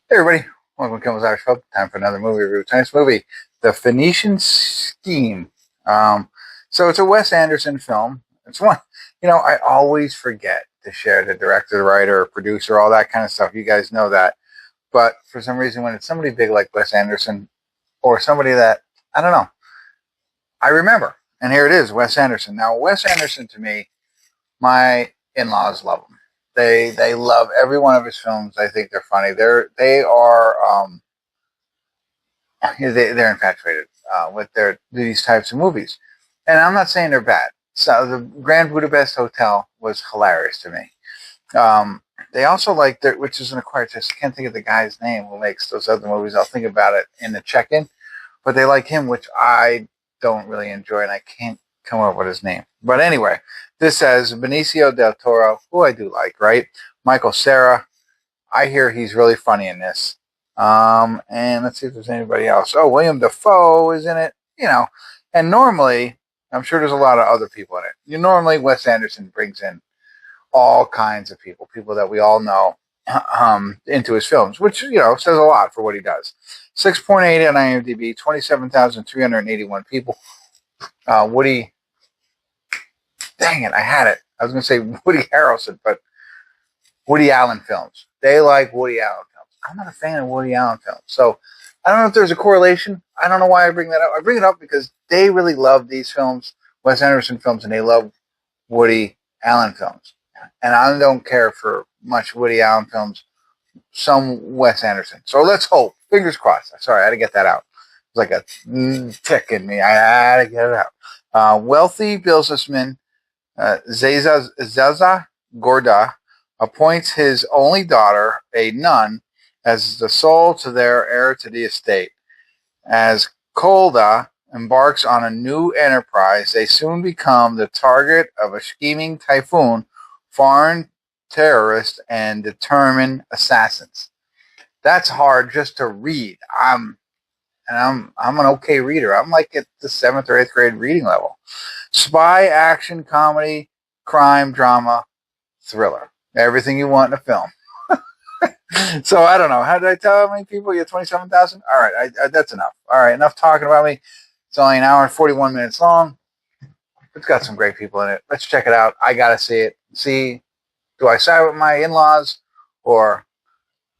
Hey everybody, welcome to Kimmel's Irish Pub. Time for another movie review. Tonight's movie, The Phoenician Scheme. So it's a Wes Anderson film. It's one, I always forget to share the director, the writer, producer, all that kind of stuff. You guys know that. But for some reason, when it's somebody big like Wes Anderson or somebody that, I don't know, I remember. And here it is, Wes Anderson. Now, Wes Anderson to me, my in-laws love him. They love every one of his films. I think they're funny. They're infatuated with these types of movies, and I'm not saying they're bad. So the Grand Budapest Hotel was hilarious to me. They also like which is an acquired taste. I can't think of the guy's name who makes those other movies. I'll think about it in the check-in. But they like him, which I don't really enjoy, and I can't come up with his name. But anyway, this says Benicio del Toro, who I do like, right? Michael Cera. I hear he's really funny in this. And let's see if there's anybody else. Oh, William Dafoe is in it, And normally, I'm sure there's a lot of other people in it. Normally, Wes Anderson brings in all kinds of people that we all know, into his films, which, says a lot for what he does. 6.8 on IMDb, 27,381 people. Woody, dang it, I had it. I was going to say Woody Harrelson, but Woody Allen films. They like Woody Allen films. I'm not a fan of Woody Allen films. So I don't know if there's a correlation. I don't know why I bring that up. I bring it up because they really love these films, Wes Anderson films, and they love Woody Allen films. And I don't care for much Woody Allen films, some Wes Anderson. So let's hope. Fingers crossed. Sorry, I had to get that out. It was like a tick in me. I had to get it out. Wealthy businessman Zaza Gorda appoints his only daughter, a nun, as the sole to their heir to the estate. As Kolda embarks on a new enterprise, they soon become the target of a scheming typhoon, foreign terrorists, and determined assassins. That's hard just to read. I'm an okay reader. I'm like at the 7th or 8th grade reading level. Spy, action, comedy, crime, drama, thriller. Everything you want in a film. So I don't know. How did I tell how many people? You have 27,000? All right, that's enough. All right, enough talking about me. It's only an hour and 41 minutes long. It's got some great people in it. Let's check it out. I got to see it. See, do I side with my in-laws or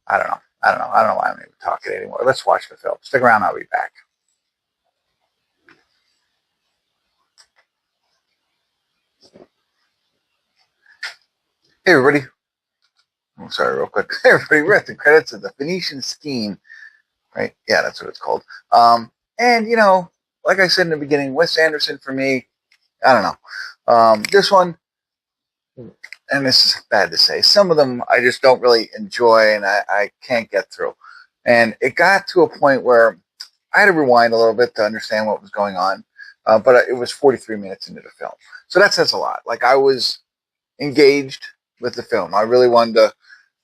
I don't know. I don't know why I'm even talking anymore. Let's watch the film. Stick around. I'll be back. Hey, everybody. I'm sorry, real quick. Hey, everybody, we're at the credits of The Phoenician Scheme. Right? Yeah, that's what it's called. And, like I said in the beginning, Wes Anderson for me, I don't know. This one, and this is bad to say, some of them I just don't really enjoy and I can't get through. And it got to a point where I had to rewind a little bit to understand what was going on. But it was 43 minutes into the film. So that says a lot. Like, I was engaged with the film. I really wanted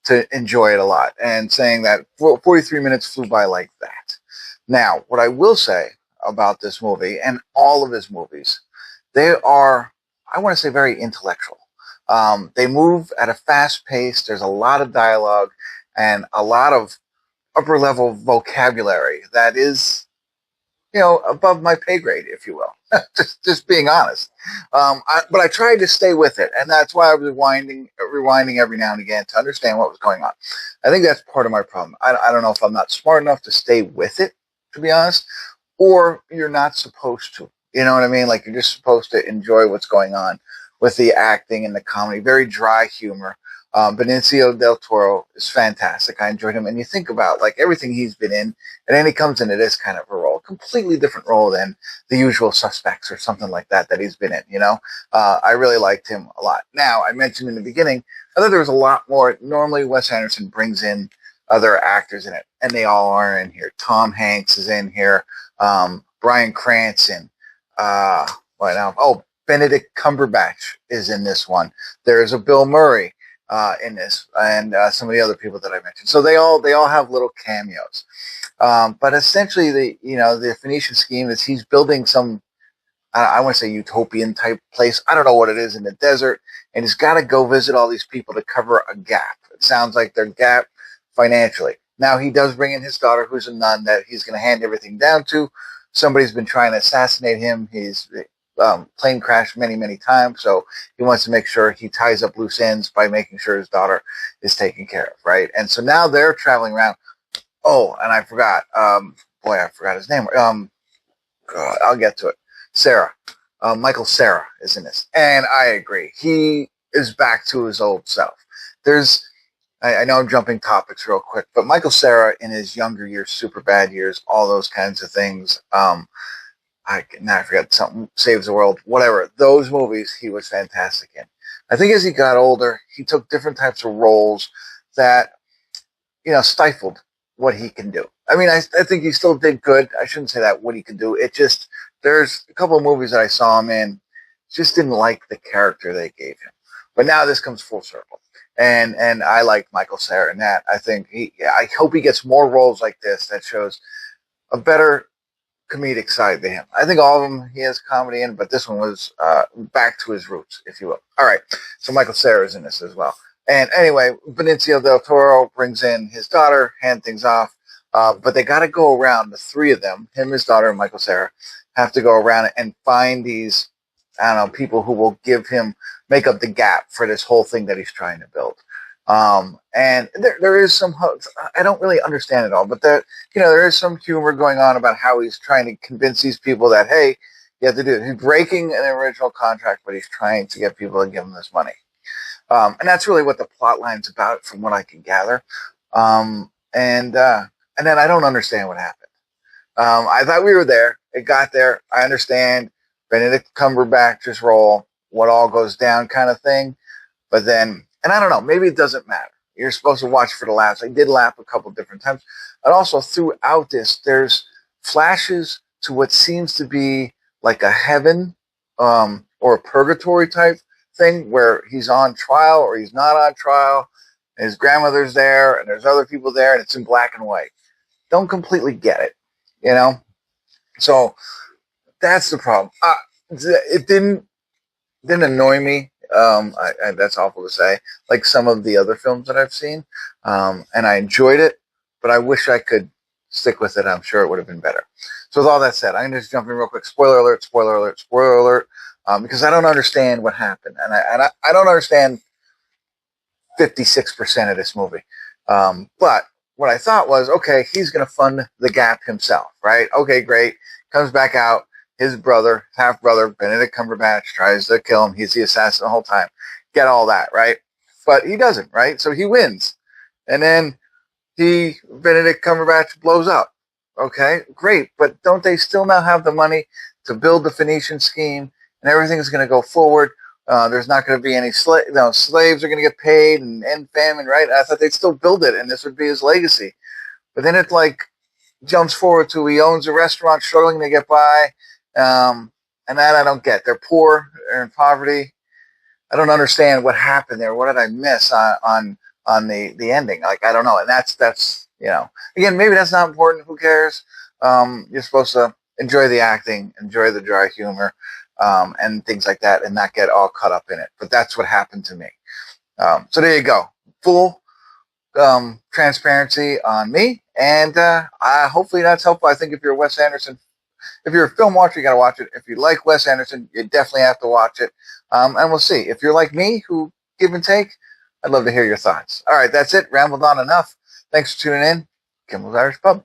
to enjoy it a lot. And saying that 43 minutes flew by like that. Now, what I will say about this movie and all of his movies, they are, I want to say, very intellectual. They move at a fast pace. There's a lot of dialogue and a lot of upper level vocabulary that is, above my pay grade, if you will. just being honest. But I tried to stay with it, and that's why I was rewinding every now and again to understand what was going on. I think that's part of my problem. I don't know if I'm not smart enough to stay with it, to be honest, or you're not supposed to. You know what I mean? Like, you're just supposed to enjoy what's going on with the acting and the comedy. Very dry humor. Benicio del Toro is fantastic. I enjoyed him. And you think about, like, everything he's been in, and then he comes into this kind of a role, completely different role than The Usual Suspects or something like that he's been in, I really liked him a lot. Now, I mentioned in the beginning, I thought there was a lot more. Normally, Wes Anderson brings in other actors in it, and they all are in here. Tom Hanks is in here. Bryan Cranston. Benedict Cumberbatch is in this one. There's a Bill Murray in this, and some of the other people that I mentioned. So they all have little cameos. But essentially, the Phoenician Scheme is he's building some, I want to say, utopian type place. I don't know what it is, in the desert, and he's got to go visit all these people to cover a gap. It sounds like their gap financially. Now he does bring in his daughter, who's a nun, that he's going to hand everything down to. Somebody's been trying to assassinate him. He's plane crashed many, many times, so he wants to make sure he ties up loose ends by making sure his daughter is taken care of, right? And so now they're traveling around. Oh, and I forgot. I forgot his name. God, I'll get to it. Cera. Michael Cera is in this. And I agree. He is back to his old self. I know I'm jumping topics real quick, but Michael Cera in his younger years, super bad years, all those kinds of things. I forgot something, Saves the World, whatever. Those movies, he was fantastic in. I think as he got older, he took different types of roles that, stifled what he can do. I mean, I think he still did good. I shouldn't say that, what he could do. It just, there's a couple of movies that I saw him in, just didn't like the character they gave him. But now this comes full circle. And I like Michael Cera in that. I hope he gets more roles like this that shows a better comedic side to him. I think all of them he has comedy in, but this one was back to his roots, if you will. All right, so Michael Cera is in this as well. And anyway, Benicio del Toro brings in his daughter, hand things off, but they got to go around, the three of them, him, his daughter, and Michael Cera, have to go around and find these, people who will make up the gap for this whole thing that he's trying to build. And there is some, I don't really understand it all, but there is some humor going on about how he's trying to convince these people that, hey, you have to do it. He's breaking an original contract, but he's trying to get people to give him this money. And that's really what the plot line's about, from what I can gather. And then I don't understand what happened. I thought we were there. It got there. I understand Benedict Cumberbatch's role, what all goes down kind of thing. But then, and I don't know, maybe it doesn't matter. You're supposed to watch for the laughs. I did laugh a couple different times. And also throughout this, there's flashes to what seems to be like a heaven or a purgatory type thing where he's on trial or he's not on trial. And his grandmother's there and there's other people there and it's in black and white. Don't completely get it, So that's the problem. It didn't annoy me. That's awful to say, like some of the other films that I've seen. And I enjoyed it, but I wish I could stick with it. I'm sure it would have been better. So with all that said, I'm going to just jump in real quick. Spoiler alert, spoiler alert, spoiler alert. Because I don't understand what happened. And I don't understand 56% of this movie. But what I thought was, okay, he's going to fund the gap himself, right? Okay, great. Comes back out. His brother, half-brother, Benedict Cumberbatch, tries to kill him. He's the assassin the whole time. Get all that, right? But he doesn't, right? So he wins. And then Benedict Cumberbatch blows up. Okay, great. But don't they still now have the money to build the Phoenician scheme and everything's going to go forward? There's not going to be any slaves are going to get paid and end famine, right? I thought they'd still build it and this would be his legacy. But then it jumps forward to he owns a restaurant struggling to get by. And that I don't get. They're poor. They're in poverty. I don't understand what happened there. What did I miss on the ending? I don't know. And that's again, maybe that's not important. Who cares? You're supposed to enjoy the acting, enjoy the dry humor, and things like that, and not get all caught up in it. But that's what happened to me. So there you go. Full transparency on me, and hopefully that's helpful. I think if you're a film watcher, you got to watch it. If you like Wes Anderson, you definitely have to watch it. And we'll see. If you're like me, who give and take, I'd love to hear your thoughts. All right, that's it. Rambled on enough. Thanks for tuning in. Kimmel's Irish Pub.